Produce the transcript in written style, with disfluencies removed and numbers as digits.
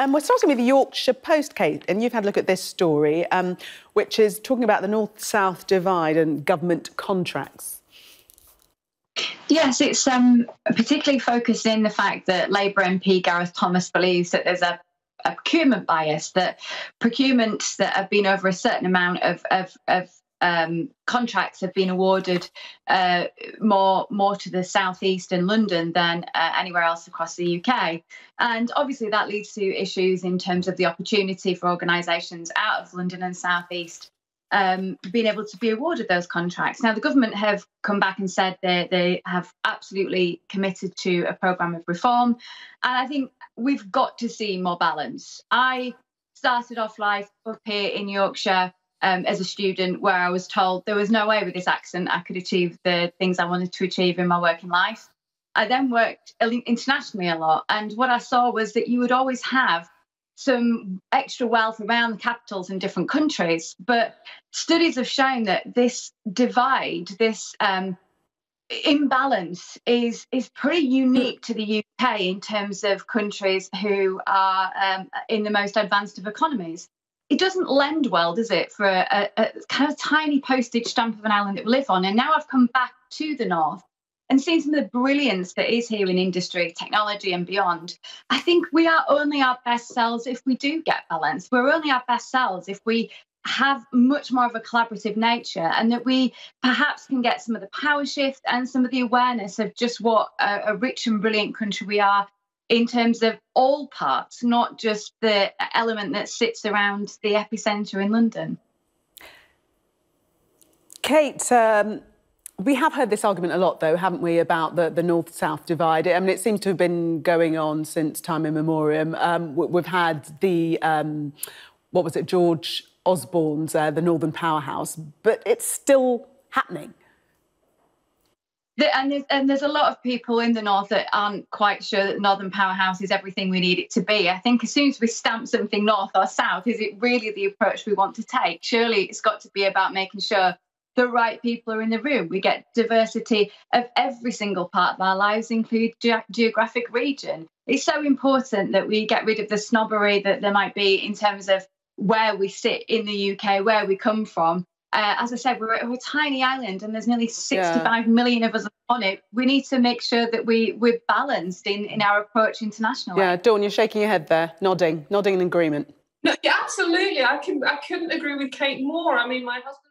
We're starting with the Yorkshire Post, Kate, and you've had a look at this story, which is talking about the north-south divide and government contracts. Yes, it's particularly focused in the fact that Labour MP Gareth Thomas believes that there's a procurement bias, that procurements that have been over a certain amount of contracts have been awarded more to the southeast and London than anywhere else across the UK. And obviously that leads to issues in terms of the opportunity for organisations out of London and southeast being able to be awarded those contracts. Now, the government have come back and said they have absolutely committed to a programme of reform. And I think we've got to see more balance. I started off life up here in Yorkshire as a student where I was told there was no way with this accent I could achieve the things I wanted to achieve in my working life. I then worked internationally a lot. And what I saw was that you would always have some extra wealth around the capitals in different countries. But studies have shown that this divide, this imbalance is pretty unique to the UK in terms of countries who are in the most advanced of economies. It doesn't lend well, does it, for a kind of tiny postage stamp of an island that we live on. And now I've come back to the north and seen some of the brilliance that is here in industry, technology and beyond. I think we are only our best selves if we do get balance. We're only our best selves if we have much more of a collaborative nature, and that we perhaps can get some of the power shift and some of the awareness of just what a rich and brilliant country we are in terms of all parts, not just the element that sits around the epicentre in London. Kate, we have heard this argument a lot, though, haven't we, about the north-south divide? I mean, it seems to have been going on since time immemorial. We've had the, what was it, George Osborne's The Northern Powerhouse, but it's still happening. And there's a lot of people in the north that aren't quite sure that the Northern Powerhouse is everything we need it to be. I think as soon as we stamp something north or south, is it really the approach we want to take? Surely it's got to be about making sure the right people are in the room. We get diversity of every single part of our lives, include geographic region. It's so important that we get rid of the snobbery that there might be in terms of where we sit in the UK, where we come from. As I said, we're a tiny island and there's nearly 65 million of us on it. We need to make sure that we're balanced in our approach internationally. Yeah, Dawn, you're shaking your head there, nodding in agreement. No, yeah, absolutely. I couldn't agree with Kate more. I mean, my husband